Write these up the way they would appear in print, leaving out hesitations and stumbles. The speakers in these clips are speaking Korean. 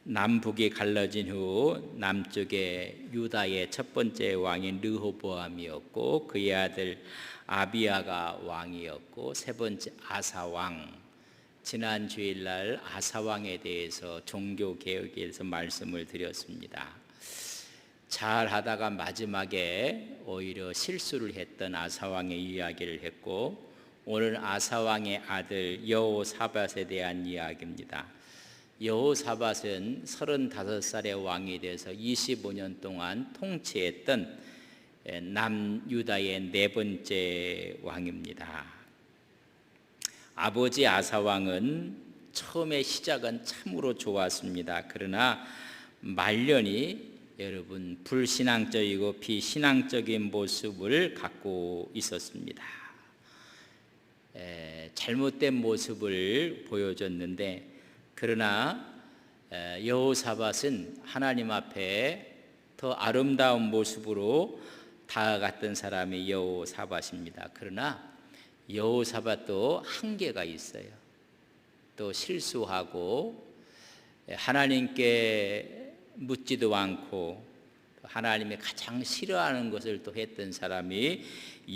남북이 갈라진 후 남쪽에 유다의 첫 번째 왕인 르호보암이었고 그의 아들 아비야가 왕이었고 세 번째 아사 왕. 지난 주일날 아사 왕에 대해서 종교 개혁에 대해서 말씀을 드렸습니다. 잘 하다가 마지막에 오히려 실수를 했던 아사 왕의 이야기를 했고 오늘 아사 왕의 아들 여호사밧에 대한 이야기입니다. 여호사밧은 35살의 왕이 돼서 25년 동안 통치했던 남유다의 네 번째 왕입니다. 아버지 아사 왕은 처음에 시작은 참으로 좋았습니다. 그러나 말년이 여러분 불신앙적이고 비신앙적인 모습을 갖고 있었습니다. 잘못된 모습을 보여줬는데 그러나 여호사밧은 하나님 앞에 더 아름다운 모습으로 다가갔던 사람이 여호사밧입니다. 그러나 여호사밧도 한계가 있어요. 또 실수하고 하나님께 묻지도 않고 하나님이 가장 싫어하는 것을 또 했던 사람이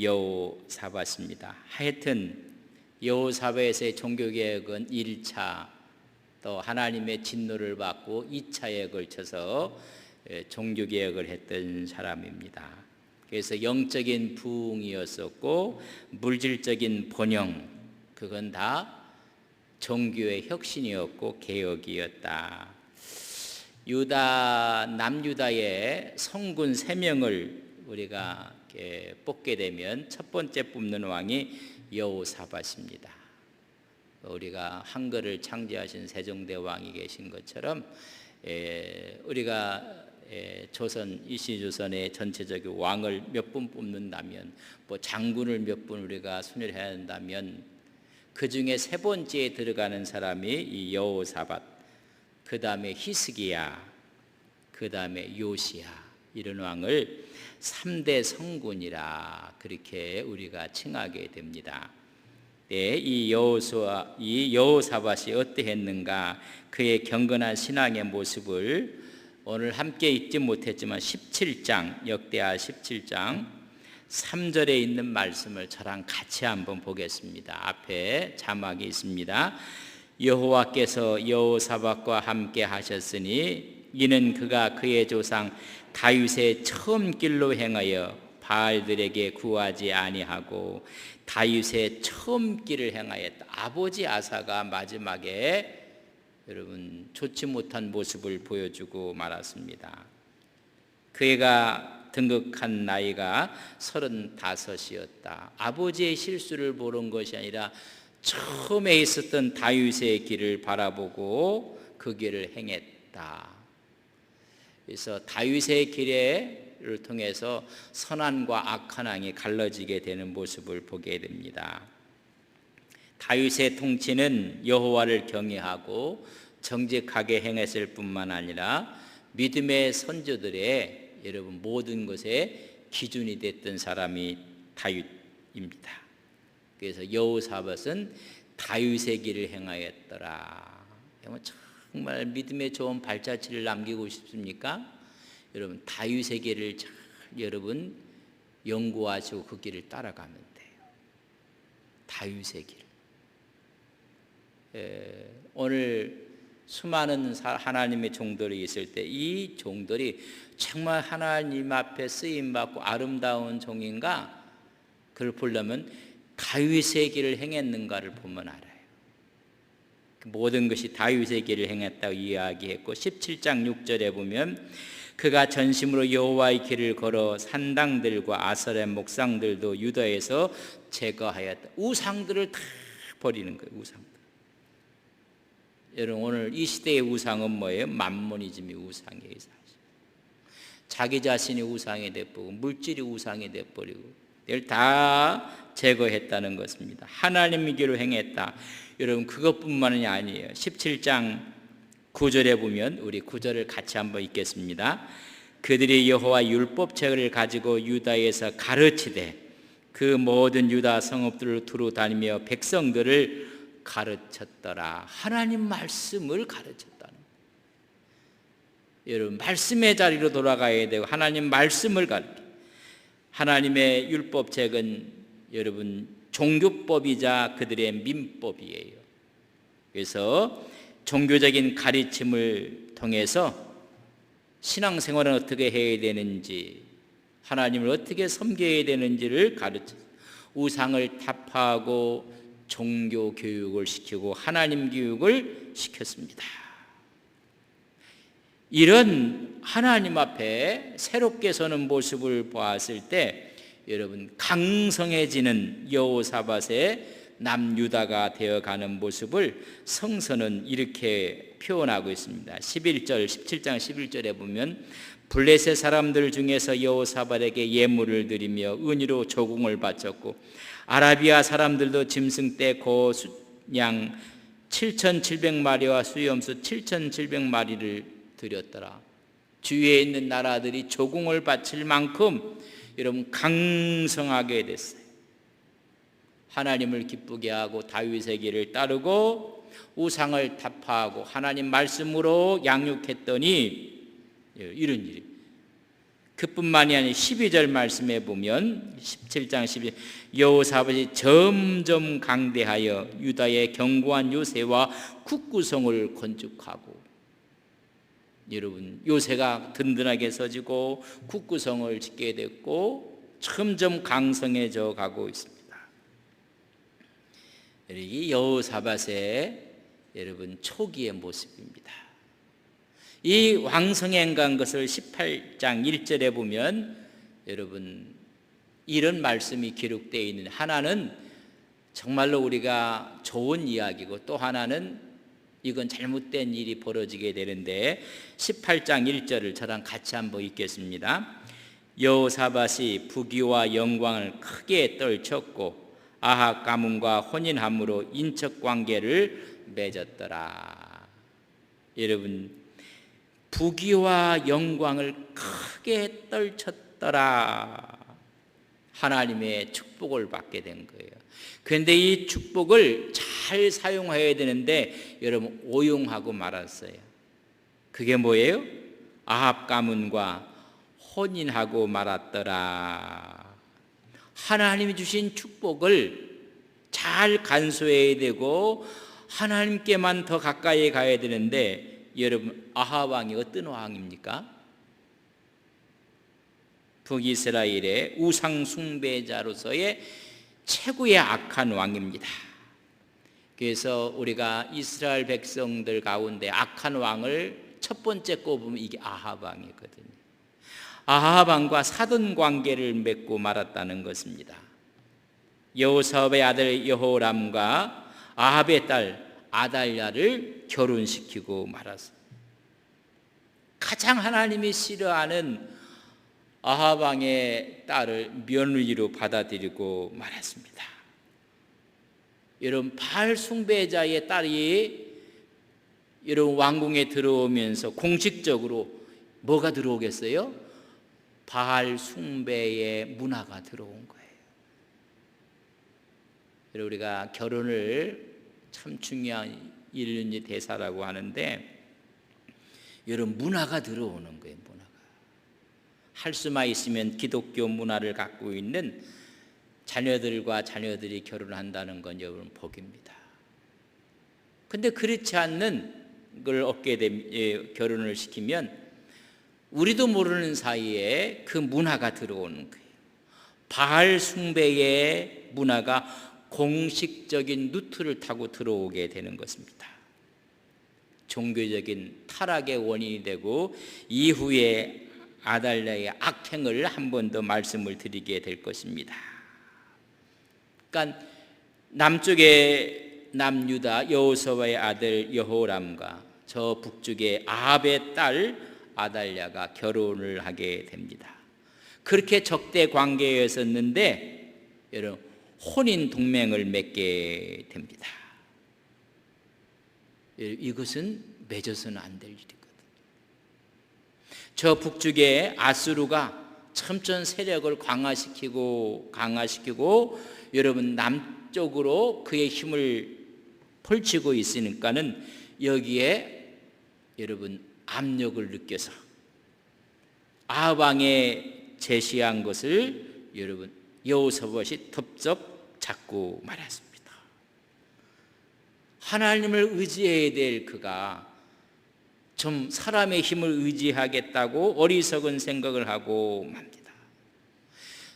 여호사밧입니다. 하여튼 여호사밧의 종교개혁은 1차 또 하나님의 진노를 받고 2차에 걸쳐서 종교개혁을 했던 사람입니다. 그래서 영적인 부흥이었었고 물질적인 번영 그건 다 종교의 혁신이었고 개혁이었다. 남유다의 성군 3명을 우리가 뽑게 되면 첫 번째 뽑는 왕이 여호사밧입니다. 우리가 한글을 창제하신 세종대왕이 계신 것처럼 우리가 조선 이시조선의 전체적인 왕을 몇 분 뽑는다면 뭐 장군을 몇 분 우리가 순회해야 한다면 그 중에 세 번째에 들어가는 사람이 이 여호사밧, 그 다음에 히스기야, 그 다음에 요시야 이런 왕을 3대 성군이라 그렇게 우리가 칭하게 됩니다. 네, 이 여호사밧이 어떠했는가 그의 경건한 신앙의 모습을 오늘 함께 읽지 못했지만 17장 역대하 17장 3절에 있는 말씀을 저랑 같이 한번 보겠습니다. 앞에 자막이 있습니다. 여호와께서 여호사밧과 함께 하셨으니 이는 그가 그의 조상 다윗의 처음 길로 행하여 바알들에게 구하지 아니하고 다윗의 처음 길을 행하였다. 아버지 아사가 마지막에 여러분 좋지 못한 모습을 보여주고 말았습니다. 그가 등극한 나이가 35이었다. 아버지의 실수를 보는 것이 아니라 처음에 있었던 다윗의 길을 바라보고 그 길을 행했다. 그래서 다윗의 길을 통해서 선한과 악한 왕이 갈라지게 되는 모습을 보게 됩니다. 다윗의 통치는 여호와를 경외하고 정직하게 행했을 뿐만 아니라 믿음의 선조들의 여러분 모든 것의 기준이 됐던 사람이 다윗입니다. 그래서 여호사밧은 다윗의 길을 행하였더라. 정말 믿음의 좋은 발자취를 남기고 싶습니까? 여러분 다윗의 길을 잘 여러분 연구하시고 그 길을 따라가면 돼요. 다윗의 길. 오늘 수많은 하나님의 종들이 있을 때 이 종들이 정말 하나님 앞에 쓰임받고 아름다운 종인가 그걸 보려면 다윗의 길을 행했는가를 보면 알아요. 모든 것이 다윗의 길을 행했다고 이야기했고 17장 6절에 보면 그가 전심으로 여호와의 길을 걸어 산당들과 아설의 목상들도 유다에서 제거하였다. 우상들을 다 버리는 거예요. 우상들. 여러분 오늘 이 시대의 우상은 뭐예요? 만모니즘이 우상이에요. 사실. 자기 자신이 우상이 돼버리고 물질이 우상이 돼버리고 이걸 다 제거했다는 것입니다. 하나님의 길을 행했다. 여러분 그것뿐만이 아니에요. 17장 9절에 보면 우리 9절을 같이 한번 읽겠습니다. 그들이 여호와 율법책을 가지고 유다에서 가르치되 그 모든 유다 성읍들을 두루 다니며 백성들을 가르쳤더라. 하나님 말씀을 가르쳤다는 거예요. 여러분 말씀의 자리로 돌아가야 되고 하나님 말씀을 가르쳐. 하나님의 율법책은 여러분 종교법이자 그들의 민법이에요. 그래서 종교적인 가르침을 통해서 신앙생활은 어떻게 해야 되는지, 하나님을 어떻게 섬겨야 되는지를 가르쳐 우상을 타파하고 종교 교육을 시키고 하나님 교육을 시켰습니다. 이런 하나님 앞에 새롭게 서는 모습을 보았을 때 여러분 강성해지는 여호사밧의 남유다가 되어가는 모습을 성서는 이렇게 표현하고 있습니다. 17장 11절에 보면 블레셋 사람들 중에서 여호사밧에게 예물을 드리며 은으로 조공을 바쳤고 아라비아 사람들도 짐승 떼 고양 7,700마리와 수염수 7,700마리를 드렸더라. 주위에 있는 나라들이 조공을 바칠 만큼 여러분 강성하게 됐어요. 하나님을 기쁘게 하고 다윗의 길을 따르고 우상을 타파하고 하나님 말씀으로 양육했더니 이런 일이. 그뿐만이 아니라 12절 말씀에 보면 17장 12절 여호사밧이 점점 강대하여 유다의 견고한 요새와 국구성을 건축하고, 여러분 요새가 든든하게 서지고 국구성을 짓게 됐고 점점 강성해져 가고 있습니다. 이 여호사밧의 여러분 초기의 모습입니다. 이 왕성행간 것을 18장 1절에 보면 여러분 이런 말씀이 기록되어 있는, 하나는 정말로 우리가 좋은 이야기고 또 하나는 이건 잘못된 일이 벌어지게 되는데 18장 1절을 저랑 같이 한번 읽겠습니다. 여호사밧이 부귀와 영광을 크게 떨쳤고 아합 가문과 혼인함으로 인척 관계를 맺었더라. 여러분 부귀와 영광을 크게 떨쳤더라. 하나님의 축복을 받게 된 거예요. 그런데 이 축복을 잘 사용해야 되는데 여러분 오용하고 말았어요. 그게 뭐예요? 아합 가문과 혼인하고 말았더라. 하나님이 주신 축복을 잘 간수해야 되고 하나님께만 더 가까이 가야 되는데 여러분 아합 왕이 어떤 왕입니까? 북이스라엘의 우상 숭배자로서의 최고의 악한 왕입니다. 그래서 우리가 이스라엘 백성들 가운데 악한 왕을 첫 번째 꼽으면 이게 아합 왕이거든요. 아합 왕과 사돈 관계를 맺고 말았다는 것입니다. 여호사밧의 아들 여호람과 아합의 딸 아달랴를 결혼시키고 말았어요. 가장 하나님이 싫어하는 아합 왕의 딸을 며느리로 받아들이고 말았습니다. 여러분 바알 숭배자의 딸이 여러분 왕궁에 들어오면서 공식적으로 뭐가 들어오겠어요? 바알 숭배의 문화가 들어온 거예요. 여러분 우리가 결혼을 참 중요한 인륜의 대사라고 하는데 여러분 문화가 들어오는 거예요. 문화가 할 수만 있으면 기독교 문화를 갖고 있는 자녀들과 자녀들이 결혼한다는 건 여러분 복입니다. 근데 그렇지 않는 걸 얻게 되면 결혼을 시키면 우리도 모르는 사이에 그 문화가 들어오는 거예요. 바알 숭배의 문화가 공식적인 루트를 타고 들어오게 되는 것입니다. 종교적인 타락의 원인이 되고 이후에 아달랴의 악행을 한 번 더 말씀을 드리게 될 것입니다. 그러니까 남쪽의 남유다 여호사밧의 아들 여호람과 저 북쪽의 아합의 딸 아달랴가 결혼을 하게 됩니다. 그렇게 적대 관계였었는데 여러분 혼인 동맹을 맺게 됩니다. 이것은 맺어서는 안 될 일이거든요. 저 북쪽에 아수르가 첨전 세력을 강화시키고 여러분 남쪽으로 그의 힘을 펼치고 있으니까는 여기에 여러분 압력을 느껴서 아합 왕에 제시한 것을 여러분 여호사밧이 덥석 잡고 말았습니다. 하나님을 의지해야 될 그가 좀 사람의 힘을 의지하겠다고 어리석은 생각을 하고 맙니다.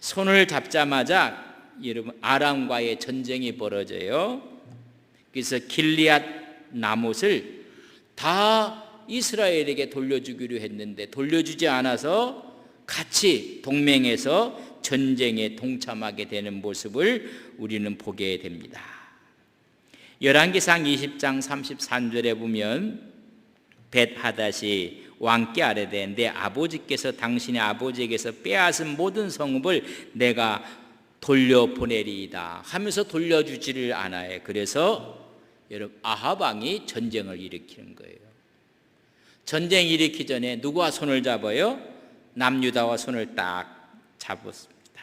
손을 잡자마자 여러분 아람과의 전쟁이 벌어져요. 그래서 길리앗 나못을 다 이스라엘에게 돌려주기로 했는데 돌려주지 않아서 같이 동맹해서 전쟁에 동참하게 되는 모습을 우리는 보게 됩니다. 열왕기상 20장 33절에 보면 벳하닷이 왕께 아뢰되 내 아버지께서 당신의 아버지에게서 빼앗은 모든 성읍을 내가 돌려보내리이다 하면서 돌려주지를 않아요. 그래서 여러분 아합 왕이 전쟁을 일으키는 거예요. 전쟁 일으키기 전에 누구와 손을 잡아요? 남유다와 손을 딱 잡았습니다.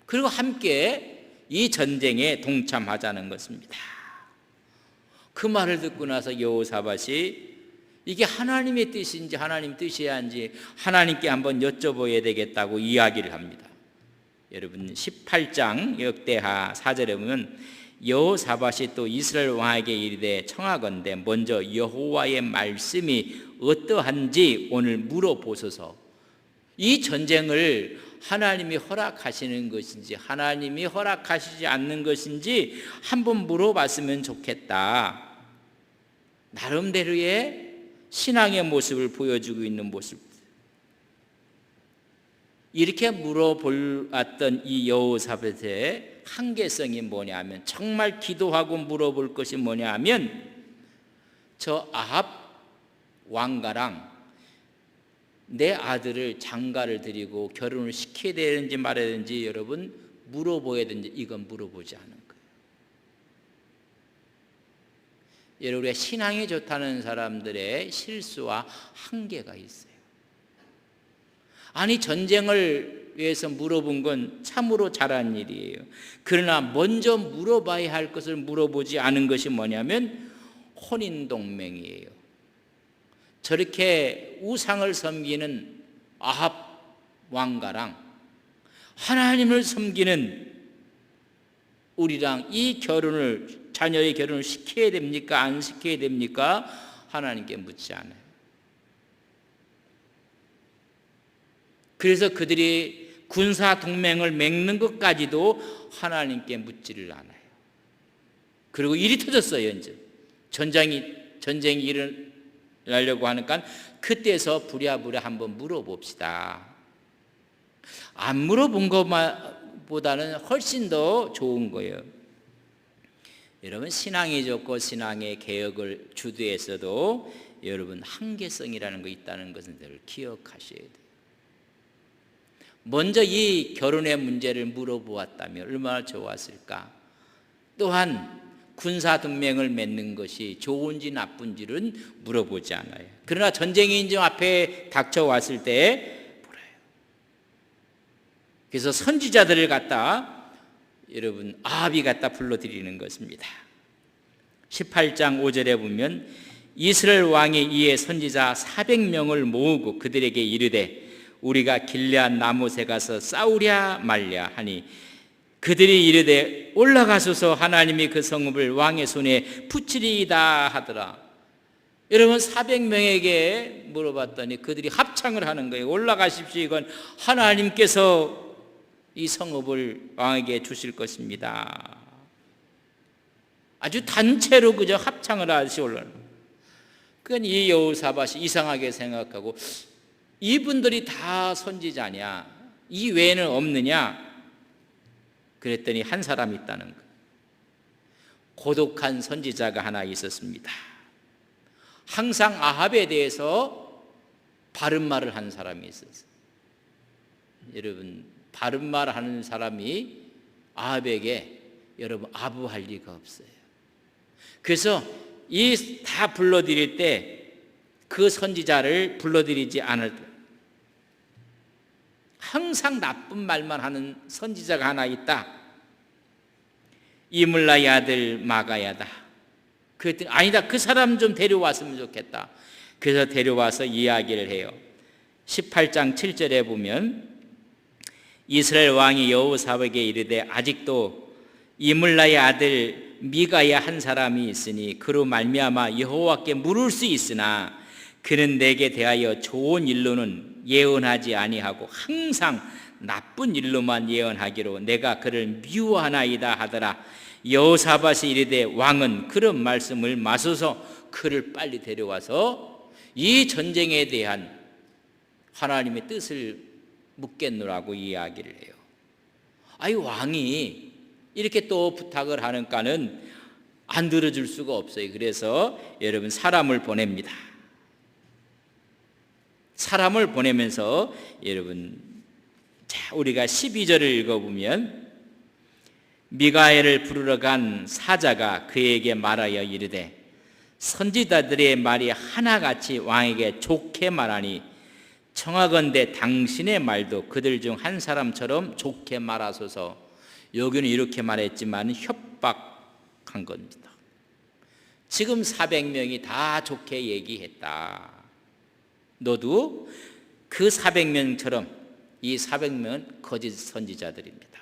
그리고 함께 이 전쟁에 동참하자는 것입니다. 그 말을 듣고 나서 여호사밧이 이게 하나님의 뜻인지 하나님 뜻이야인지 하나님께 한번 여쭤봐야 되겠다고 이야기를 합니다. 여러분 18장 역대하 4절에 보면 여호사밧이 또 이스라엘 왕에게 이르되 청하건대 먼저 여호와의 말씀이 어떠한지 오늘 물어보소서. 이 전쟁을 하나님이 허락하시는 것인지 하나님이 허락하시지 않는 것인지 한번 물어봤으면 좋겠다. 나름대로의 신앙의 모습을 보여주고 있는 모습. 이렇게 물어보았던 이 여호사밧의 한계성이 뭐냐면 정말 기도하고 물어볼 것이 뭐냐면 저 아합 왕가랑 내 아들을 장가를 드리고 결혼을 시켜야 되는지 말아야 되는지 여러분 물어봐야 되는지 이건 물어보지 않은 거예요. 여러분 우리가 신앙이 좋다는 사람들의 실수와 한계가 있어요. 아니 전쟁을 위해서 물어본 건 참으로 잘한 일이에요. 그러나 먼저 물어봐야 할 것을 물어보지 않은 것이 뭐냐면 혼인동맹이에요. 저렇게 우상을 섬기는 아합 왕가랑 하나님을 섬기는 우리랑 이 결혼을 자녀의 결혼을 시켜야 됩니까? 안 시켜야 됩니까? 하나님께 묻지 않아요. 그래서 그들이 군사 동맹을 맺는 것까지도 하나님께 묻지를 않아요. 그리고 일이 터졌어요. 이제 전쟁이 일어나려고 하니까 그때서 부랴부랴 한번 물어봅시다. 안 물어본 것보다는 훨씬 더 좋은 거예요. 여러분 신앙이 좋고 신앙의 개혁을 주도해서도 여러분 한계성이라는 거 있다는 것은 늘 기억하셔야 돼요. 먼저 이 결혼의 문제를 물어보았다면 얼마나 좋았을까. 또한 군사 동맹을 맺는 것이 좋은지 나쁜지는 물어보지 않아요. 그러나 전쟁이 이제 앞에 닥쳐왔을 때 물어요. 그래서 선지자들을 갖다 여러분 아합이 갖다 불러들이는 것입니다. 18장 5절에 보면 이스라엘 왕이 이에 선지자 400명을 모으고 그들에게 이르되 우리가 길앗 나못에 가서 싸우랴 말랴 하니 그들이 이르되 올라가소서 하나님이 그 성읍을 왕의 손에 붙이리이다 하더라. 여러분 400명에게 물어봤더니 그들이 합창을 하는 거예요. 올라가십시오. 이건 하나님께서 이 성읍을 왕에게 주실 것입니다. 아주 단체로 그저 합창을 하듯이 올라가는 거예요. 그건 이 여호사밧이 이상하게 생각하고 이분들이 다 선지자냐? 이 외에는 없느냐? 그랬더니 한 사람이 있다는 거예요. 고독한 선지자가 하나 있었습니다. 항상 아합에 대해서 바른 말을 하는 사람이 있었어요. 여러분 바른 말을 하는 사람이 아합에게 여러분 아부할 리가 없어요. 그래서 이 다 불러들일 때 그 선지자를 불러들이지 않을 때 항상 나쁜 말만 하는 선지자가 하나 있다. 이물라의 아들 마가야다. 그랬더니 아니다. 그 사람 좀 데려왔으면 좋겠다. 그래서 데려와서 이야기를 해요. 18장 7절에 보면 이스라엘 왕이 여호사밧에게 이르되 아직도 이물라의 아들 미가야 한 사람이 있으니 그로 말미암아 여호와께 물을 수 있으나 그는 내게 대하여 좋은 일로는 예언하지 아니하고 항상 나쁜 일로만 예언하기로 내가 그를 미워하나이다 하더라. 여호사밧이 이르되 왕은 그런 말씀을 마소서 그를 빨리 데려와서 이 전쟁에 대한 하나님의 뜻을 묻겠노라고 이야기를 해요. 아이 왕이 이렇게 또 부탁을 하니까는 안 들어줄 수가 없어요. 그래서 여러분 사람을 보냅니다. 사람을 보내면서 여러분 자 우리가 12절을 읽어보면 미가엘을 부르러 간 사자가 그에게 말하여 이르되 선지자들의 말이 하나같이 왕에게 좋게 말하니 청하건대 당신의 말도 그들 중 한 사람처럼 좋게 말하소서. 여기는 이렇게 말했지만 협박한 겁니다. 지금 400명이 다 좋게 얘기했다. 너도 그 400명처럼 이 400명은 거짓 선지자들입니다.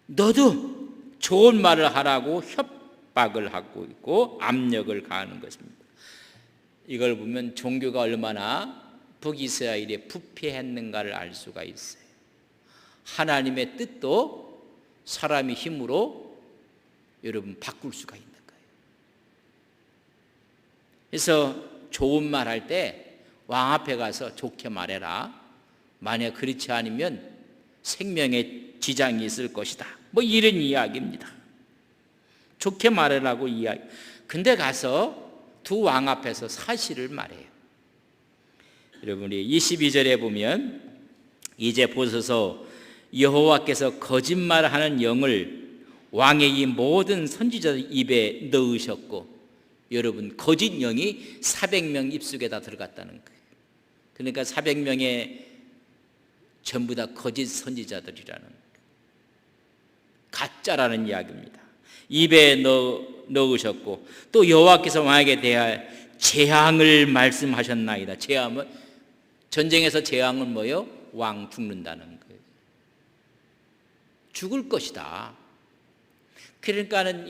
너도 좋은 말을 하라고 협박을 하고 있고 압력을 가하는 것입니다. 이걸 보면 종교가 얼마나 북이스라엘에 부패했는가를 알 수가 있어요. 하나님의 뜻도 사람의 힘으로 여러분 바꿀 수가 있는 거예요. 그래서 좋은 말 할 때 왕 앞에 가서 좋게 말해라. 만약 그렇지 않으면 생명에 지장이 있을 것이다. 뭐 이런 이야기입니다. 좋게 말하라고 이야기. 근데 가서 두 왕 앞에서 사실을 말해요. 여러분이 22절에 보면 이제 보소서 여호와께서 거짓말하는 영을 왕의 이 모든 선지자들 입에 넣으셨고 여러분 거짓 영이 400명 입속에다 들어갔다는 거예요. 그러니까 400명의 전부 다 거짓 선지자들이라는 거예요. 가짜라는 이야기입니다. 입에 넣으셨고 또 여호와께서 왕에게 대할 재앙을 말씀하셨나이다. 재앙은 전쟁에서 재앙은 뭐예요? 왕 죽는다는 거예요. 죽을 것이다. 그러니까는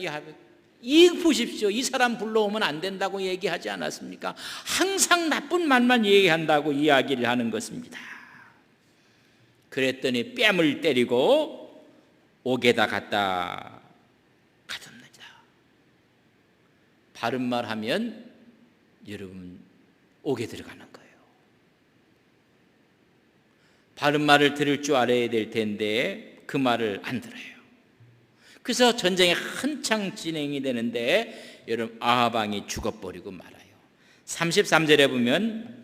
이 보십시오. 이 사람 불러오면 안 된다고 얘기하지 않았습니까? 항상 나쁜 말만 얘기한다고 이야기를 하는 것입니다. 그랬더니 뺨을 때리고 옥에다 갖다 가둡니다. 바른 말 하면 여러분 옥에 들어가는 거예요. 바른 말을 들을 줄 알아야 될 텐데 그 말을 안 들어요. 그래서 전쟁이 한창 진행이 되는데 여러분 아합 왕이 죽어버리고 말아요. 33절에 보면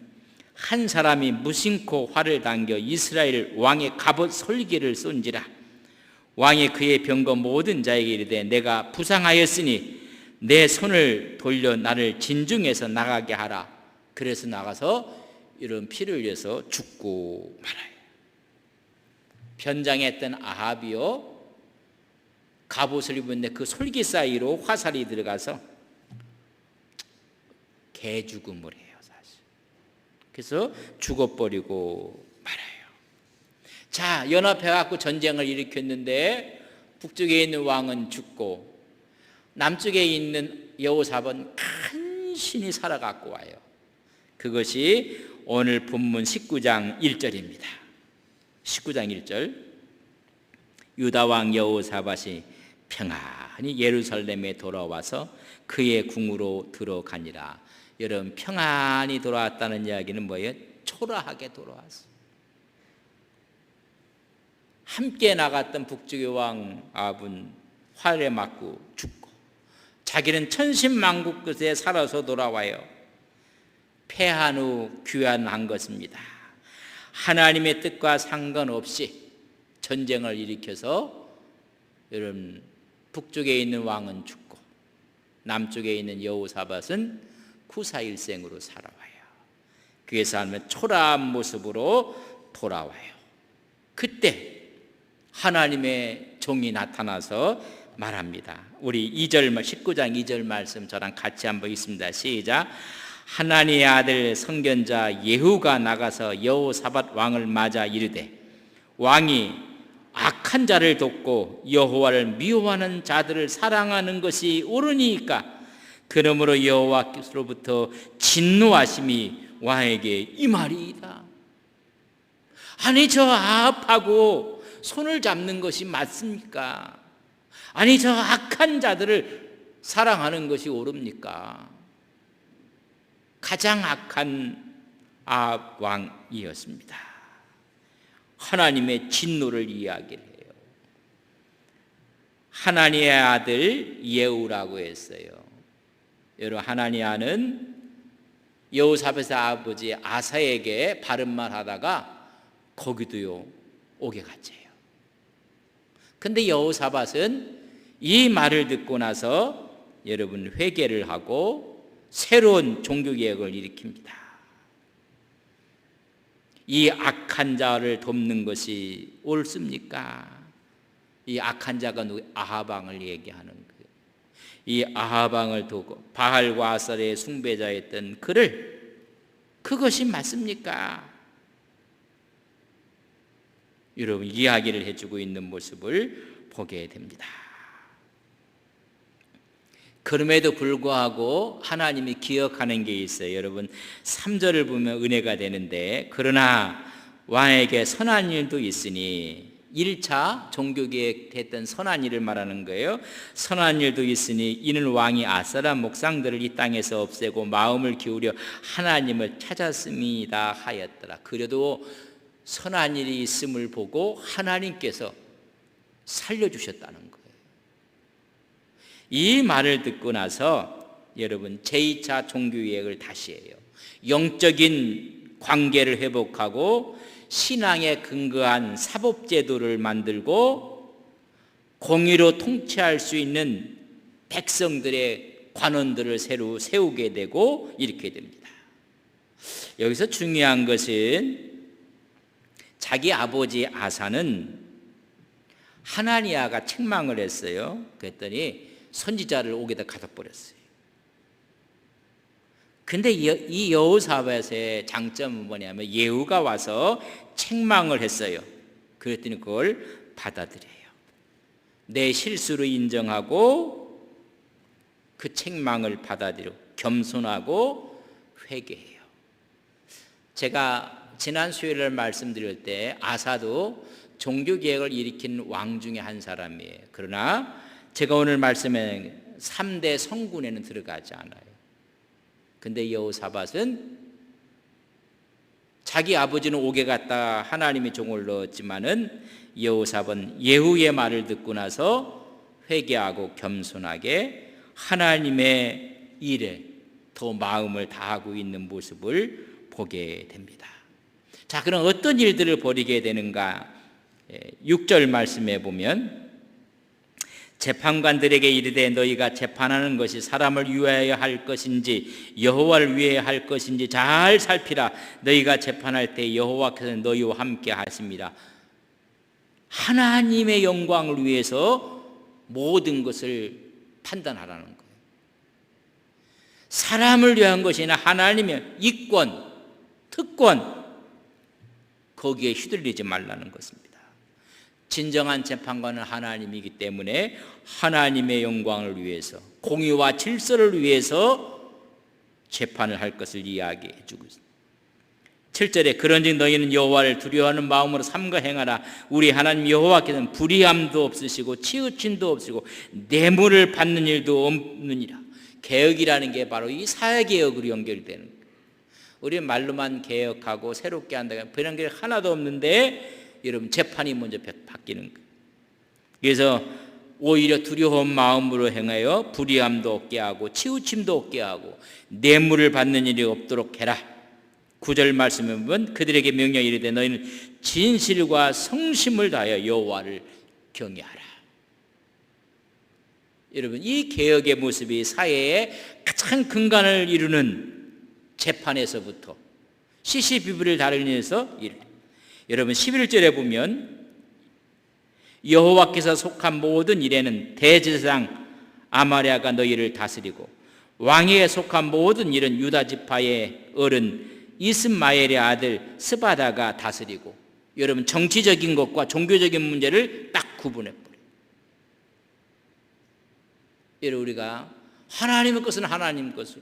한 사람이 무심코 활을 당겨 이스라엘 왕의 갑옷 솔기를 쏜지라. 왕이 그의 병거 모든 자에게 이르되 내가 부상하였으니 내 손을 돌려 나를 진중에서 나가게 하라. 그래서 나가서 이런 피를 흘려서 죽고 말아요. 변장했던 아합이요 갑옷을 입었는데 그 솔기 사이로 화살이 들어가서 개죽음을 해요 사실. 그래서 죽어버리고 말아요. 자 연합해갖고 전쟁을 일으켰는데 북쪽에 있는 왕은 죽고 남쪽에 있는 여호사밧은 간신히 살아갖고 와요. 그것이 오늘 본문 19장 1절입니다. 19장 1절 유다 왕 여호사밧이 평안히 예루살렘에 돌아와서 그의 궁으로 들어가니라. 여러분 평안히 돌아왔다는 이야기는 뭐예요? 초라하게 돌아왔어요. 함께 나갔던 북쪽의 왕 아합은 활에 맞고 죽고 자기는 천신만국 끝에 살아서 돌아와요. 패한 후 귀환한 것입니다. 하나님의 뜻과 상관없이 전쟁을 일으켜서 여러분 북쪽에 있는 왕은 죽고 남쪽에 있는 여호사밧은 구사일생으로 살아와요. 그의 삶은 초라한 모습으로 돌아와요. 그때 하나님의 종이 나타나서 말합니다. 우리 19장 2절 말씀 저랑 같이 한번 읽습니다. 시작. 하나니의 아들 선견자 예후가 나가서 여호사밧 왕을 맞아 이르되 왕이 악한 자를 돕고 여호와를 미워하는 자들을 사랑하는 것이 옳으니까 그러므로 여호와께로부터 진노하심이 왕에게 임하리이다. 아니 저 아합하고 손을 잡는 것이 맞습니까? 아니 저 악한 자들을 사랑하는 것이 옳습니까? 가장 악한 아합 왕이었습니다. 하나님의 진노를 이야기를 해요. 하나니의 아들 예후라고 했어요. 여러분 하나니아는 여호사밧의 아버지 아사에게 바른 말 하다가 거기도요 옥에 갇혀요. 근데 여호사밧은 이 말을 듣고 나서 여러분 회개를 하고 새로운 종교개혁을 일으킵니다. 이 악한 자를 돕는 것이 옳습니까? 이 악한 자가 누구? 아합 왕을 얘기하는 거예요. 이 아합 왕을 두고 바알과 아셀의 숭배자였던 그를 그것이 맞습니까? 여러분 이야기를 해주고 있는 모습을 보게 됩니다. 그럼에도 불구하고 하나님이 기억하는 게 있어요. 여러분 3절을 보면 은혜가 되는데 그러나 왕에게 선한 일도 있으니 1차 종교개혁 됐던 선한 일을 말하는 거예요. 선한 일도 있으니 이는 왕이 아싸란 목상들을 이 땅에서 없애고 마음을 기울여 하나님을 찾았습니다 하였더라. 그래도 선한 일이 있음을 보고 하나님께서 살려주셨다는 거예요. 이 말을 듣고 나서 여러분 제2차 종교개혁을 다시 해요. 영적인 관계를 회복하고 신앙에 근거한 사법제도를 만들고 공의로 통치할 수 있는 백성들의 관원들을 새로 세우게 되고 이렇게 됩니다. 여기서 중요한 것은 자기 아버지 아사는 하나니아가 책망을 했어요. 그랬더니 선지자를 옥에다 가둬버렸어요. 근데 이 여호사밧의 장점은 뭐냐면 예후가 와서 책망을 했어요. 그랬더니 그걸 받아들여요. 내 실수를 인정하고 그 책망을 받아들여 겸손하고 회개해요. 제가 지난 수요일에 말씀드릴 때 아사도 종교개혁을 일으킨 왕 중에 한 사람이에요. 그러나 제가 오늘 말씀에 3대 성군에는 들어가지 않아요. 근데 여호사밧은 자기 아버지는 옥에 갔다 하나님의 종을 넣었지만은 여호사밧은 예후의 말을 듣고 나서 회개하고 겸손하게 하나님의 일에 더 마음을 다하고 있는 모습을 보게 됩니다. 자, 그럼 어떤 일들을 벌이게 되는가? 6절 말씀에 보면 재판관들에게 이르되 너희가 재판하는 것이 사람을 위하여 할 것인지 여호와를 위하여 할 것인지 잘 살피라. 너희가 재판할 때 여호와께서 너희와 함께 하십니다. 하나님의 영광을 위해서 모든 것을 판단하라는 거예요. 사람을 위한 것이 아니라 하나님의 이권, 특권 거기에 휘둘리지 말라는 것입니다. 진정한 재판관은 하나님이기 때문에 하나님의 영광을 위해서 공의와 질서를 위해서 재판을 할 것을 이야기해 주고 있습니다. 7절에 그런즉 너희는 여호와를 두려워하는 마음으로 삼가 행하라. 우리 하나님 여호와께서는 불의함도 없으시고 치우침도 없으시고 뇌물을 받는 일도 없느니라. 개혁이라는 게 바로 이 사회개혁으로 연결되는 거예요. 우리는 말로만 개혁하고 새롭게 한다 그런 게 하나도 없는데 여러분 재판이 먼저 바뀌는 거예요. 그래서 오히려 두려운 마음으로 행하여 불의함도 없게 하고 치우침도 없게 하고 뇌물을 받는 일이 없도록 해라. 9절 말씀에 보면 그들에게 명령이 이르되 너희는 진실과 성심을 다하여 여호와를 경외하라. 여러분 이 개혁의 모습이 사회의 가장 근간을 이루는 재판에서부터 시시비비를 다루면서 여러분 11절에 보면 여호와께서 속한 모든 일에는 대제사장 아마랴가 너희를 다스리고 왕위에 속한 모든 일은 유다 지파의 어른 이스마엘의 아들 스바다가 다스리고. 여러분, 정치적인 것과 종교적인 문제를 딱 구분해버려요. 여러분, 우리가 하나님의 것은 하나님 것으로,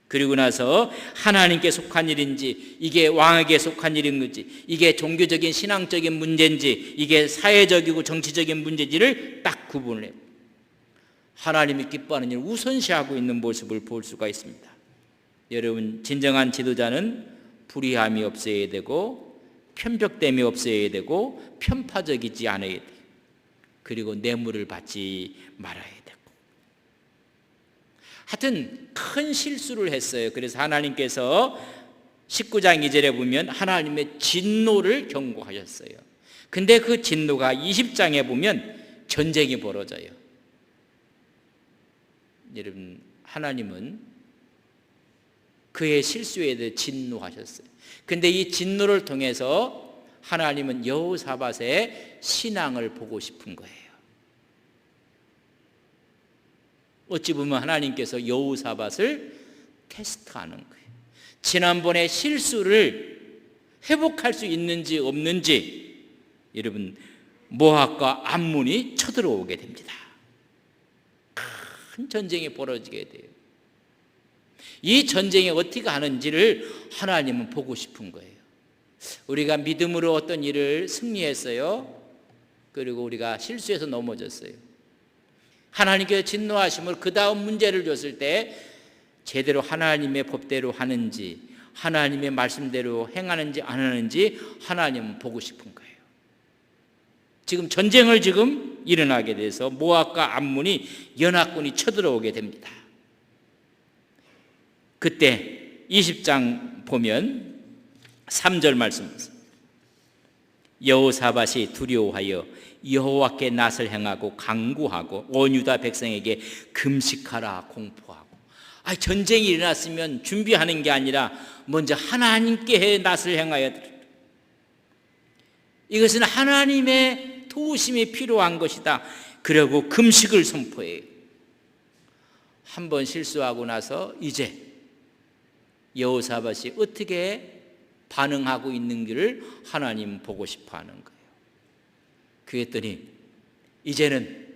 그리고 나서 하나님께 속한 일인지, 이게 왕에게 속한 일인지, 이게 종교적인 신앙적인 문제인지, 이게 사회적이고 정치적인 문제인지를 딱 구분을 해요. 하나님이 기뻐하는 일을 우선시하고 있는 모습을 볼 수가 있습니다. 여러분, 진정한 지도자는 불의함이 없어야 되고, 편벽됨이 없어야 되고, 편파적이지 않아야 돼요. 그리고 뇌물을 받지 말아야 되고. 하여튼 큰 실수를 했어요. 그래서 하나님께서 19장 2절에 보면 하나님의 진노를 경고하셨어요. 근데 그 진노가 20장에 보면 전쟁이 벌어져요. 여러분, 하나님은 그의 실수에 대해 진노하셨어요. 근데 이 진노를 통해서 하나님은 여호사밧의 신앙을 보고 싶은 거예요. 어찌 보면 하나님께서 여호사밧을 테스트하는 거예요. 지난번에 실수를 회복할 수 있는지 없는지, 여러분, 모압과 암몬이 쳐들어오게 됩니다. 큰 전쟁이 벌어지게 돼요. 이 전쟁이 어떻게 하는지를 하나님은 보고 싶은 거예요. 우리가 믿음으로 어떤 일을 승리했어요. 그리고 우리가 실수해서 넘어졌어요. 하나님께서 진노하심을 그 다음 문제를 줬을 때 제대로 하나님의 법대로 하는지, 하나님의 말씀대로 행하는지 안 하는지 하나님은 보고 싶은 거예요. 지금 전쟁을 일어나게 돼서 모압과 암몬이 연합군이 쳐들어오게 됩니다. 그때 20장 보면 3절 말씀입니다. 여호사밧이 두려워하여 여호와께 낯을 행하고 간구하고 온 유다 백성에게 금식하라 공포하고. 전쟁이 일어났으면 준비하는 게 아니라 먼저 하나님께 낯을 행하여, 이것은 하나님의 도우심이 필요한 것이다. 그리고 금식을 선포해요. 한번 실수하고 나서 이제 여호사밧이 어떻게 반응하고 있는지를 하나님 보고 싶어 하는 거예요. 그랬더니 이제는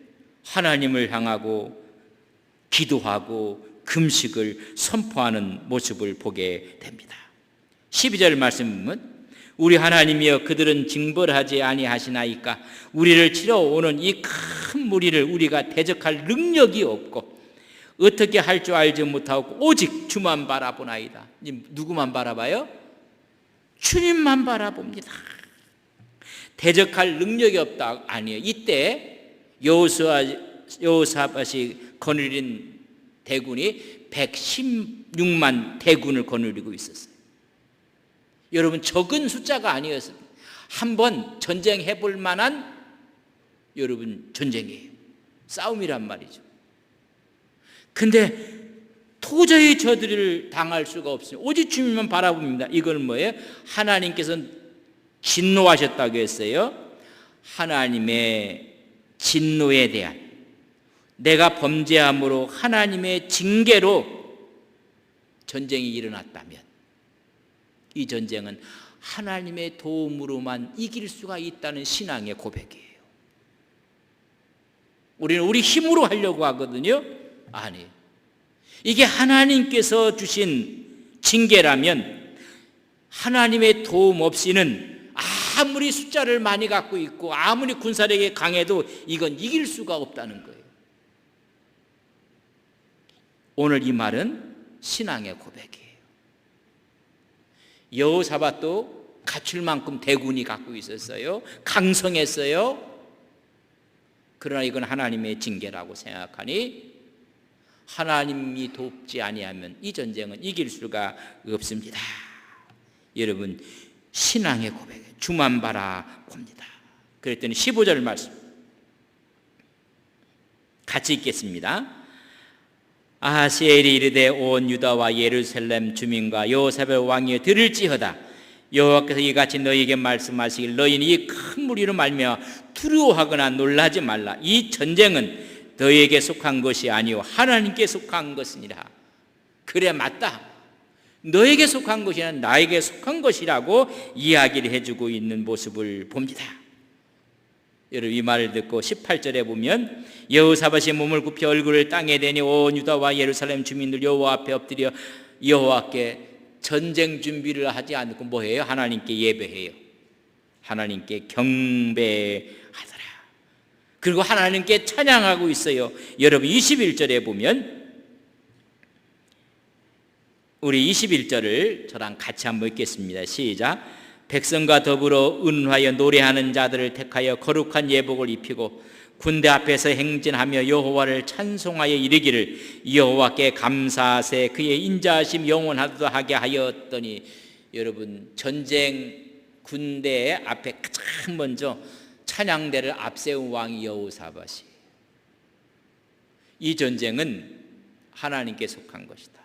하나님을 향하고 기도하고 금식을 선포하는 모습을 보게 됩니다. 12절 말씀 보면 우리 하나님이여 그들은 징벌하지 아니하시나이까. 우리를 치러 오는 이 큰 무리를 우리가 대적할 능력이 없고 어떻게 할 줄 알지 못하고 오직 주만 바라보나이다. 누구만 바라봐요? 주님만 바라봅니다. 대적할 능력이 없다 아니에요. 이때 여호사밧이 거느린 대군이 116만 대군을 거느리고 있었어요. 여러분, 적은 숫자가 아니었어요. 한번 전쟁해 볼 만한 여러분 전쟁이에요. 싸움이란 말이죠. 근데 도저히 저들을 당할 수가 없어요. 오직 주님만 바라봅니다. 이건 뭐예요? 하나님께서는 진노하셨다고 했어요. 하나님의 진노에 대한, 내가 범죄함으로 하나님의 징계로 전쟁이 일어났다면 이 전쟁은 하나님의 도움으로만 이길 수가 있다는 신앙의 고백이에요. 우리는 우리 힘으로 하려고 하거든요. 아니에요. 이게 하나님께서 주신 징계라면 하나님의 도움 없이는 아무리 숫자를 많이 갖고 있고 아무리 군사력이 강해도 이건 이길 수가 없다는 거예요. 오늘 이 말은 신앙의 고백이에요. 여호사밧도 갖출 만큼 대군이 갖고 있었어요. 강성했어요. 그러나 이건 하나님의 징계라고 생각하니 하나님이 돕지 아니하면 이 전쟁은 이길 수가 없습니다. 여러분, 신앙의 고백, 주만 바라봅니다. 그랬더니 15절 말씀 같이 읽겠습니다. 아하스엘이 이르되 온 유다와 예루살렘 주민과 여호사밧 왕이여 들을지어다. 여호와께서 이같이 너희에게 말씀하시길 너희는 이 큰 무리로 말미암아 두려워하거나 놀라지 말라. 이 전쟁은 너희에게 속한 것이 아니요 하나님께 속한 것이니라. 그래, 맞다. 너에게 속한 것이 아니라 나에게 속한 것이라고 이야기를 해주고 있는 모습을 봅니다. 여러분, 이 말을 듣고 18절에 보면 여호사밧이 몸을 굽혀 얼굴을 땅에 대니 온 유다와 예루살렘 주민들 여호와 앞에 엎드려 여호와께 전쟁 준비를 하지 않고 뭐해요? 하나님께 예배해요. 하나님께 경배하더라. 그리고 하나님께 찬양하고 있어요. 여러분, 21절에 보면 우리 21절을 저랑 같이 한번 읽겠습니다. 시작. 백성과 더불어 은화하여 노래하는 자들을 택하여 거룩한 예복을 입히고 군대 앞에서 행진하며 여호와를 찬송하여 이르기를 여호와께 감사하세 그의 인자하심 영원하게 하였더니. 여러분, 전쟁 군대 앞에 가장 먼저 찬양대를 앞세운 왕이 여호사밧이. 이 전쟁은 하나님께 속한 것이다.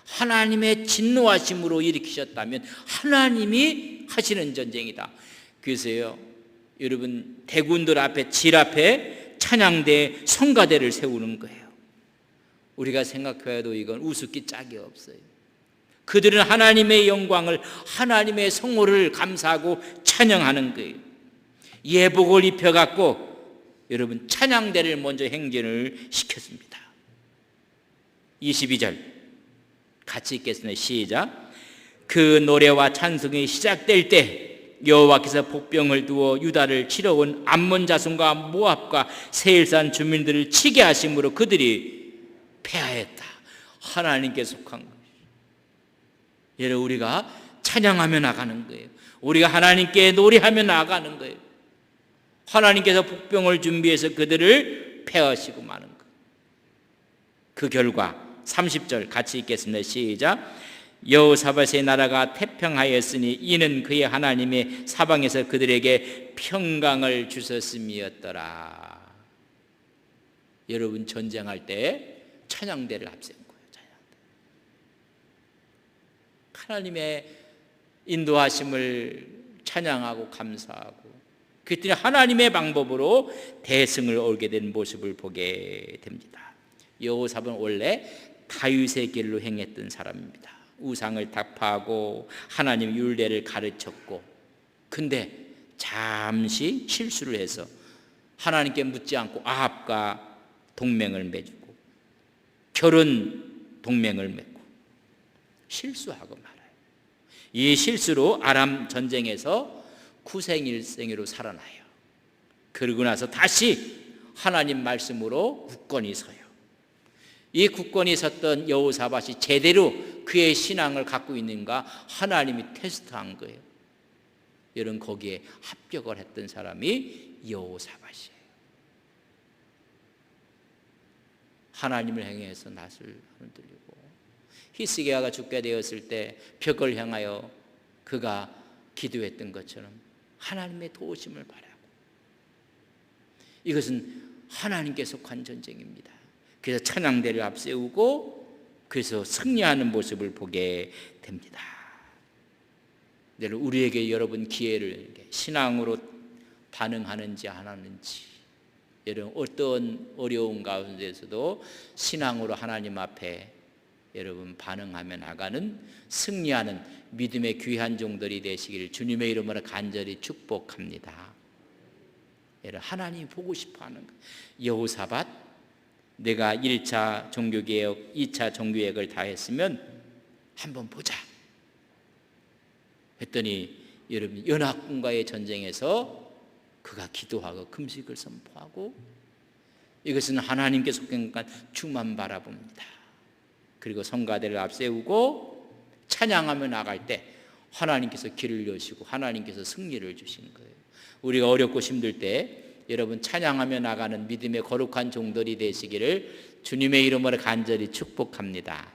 하나님의 진노하심으로 일으키셨다면 하나님이 하시는 전쟁이다. 그래서요, 여러분, 대군들 앞에, 질 앞에 찬양대, 성가대를 세우는 거예요. 우리가 생각해도 이건 우습기 짝이 없어요. 그들은 하나님의 영광을, 하나님의 성호를 감사하고 찬양하는 거예요. 예복을 입혀갖고 여러분 찬양대를 먼저 행진을 시켰습니다. 22절 같이 읽겠습니다. 시작. 그 노래와 찬송이 시작될 때 여호와께서 복병을 두어 유다를 치러 온 암몬 자손과 모압과 세일산 주민들을 치게 하심으로 그들이 패하였다. 하나님께 속한 것이에요. 여러분, 우리가 찬양하며 나가는 거예요. 우리가 하나님께 노래하며 나가는 거예요. 하나님께서 복병을 준비해서 그들을 패하시고 마는 거예요. 그 결과 30절 같이 읽겠습니다. 시작. 여호사밧의 나라가 태평하였으니 이는 그의 하나님의 사방에서 그들에게 평강을 주셨음이었더라. 여러분, 전쟁할 때 찬양대를 앞세운 거예요. 찬양대. 하나님의 인도하심을 찬양하고 감사하고 그랬더니 하나님의 방법으로 대승을 얻게 된 모습을 보게 됩니다. 여호사밧은 원래 다윗의 길로 행했던 사람입니다. 우상을 타파하고 하나님 율례를 가르쳤고, 근데 잠시 실수를 해서 하나님께 묻지 않고 아합과 동맹을 맺고 결혼 동맹을 맺고 실수하고 말아요. 이 실수로 아람 전쟁에서 구생일생으로 살아나요. 그러고 나서 다시 하나님 말씀으로 굳건히 서요. 이 굳건히 섰던 여호사밧이 제대로 그의 신앙을 갖고 있는가 하나님이 테스트한 거예요. 여러분, 거기에 합격을 했던 사람이 여호사밧이에요. 하나님을 향해서 낯을 흔들리고 히스기야가 죽게 되었을 때 벽을 향하여 그가 기도했던 것처럼 하나님의 도우심을 바라고, 이것은 하나님께 속한 전쟁입니다. 그래서 찬양대를 앞세우고 그래서 승리하는 모습을 보게 됩니다. 우리에게 여러분 기회를 신앙으로 반응하는지 안 하는지, 여러분 어떤 어려운 가운데서도 신앙으로 하나님 앞에 여러분 반응하며 나가는 승리하는 믿음의 귀한 종들이 되시기를 주님의 이름으로 간절히 축복합니다. 여러분, 하나님이 보고 싶어하는 거예요. 여호사밧, 내가 1차 종교개혁, 2차 종교개혁을 다 했으면 한번 보자 했더니 여러분, 연합군과의 전쟁에서 그가 기도하고 금식을 선포하고, 이것은 하나님께 속한 주만 바라봅니다. 그리고 성가대를 앞세우고 찬양하며 나갈 때 하나님께서 길을 여시고 하나님께서 승리를 주신 거예요. 우리가 어렵고 힘들 때 여러분 찬양하며 나가는 믿음의 거룩한 종들이 되시기를 주님의 이름으로 간절히 축복합니다.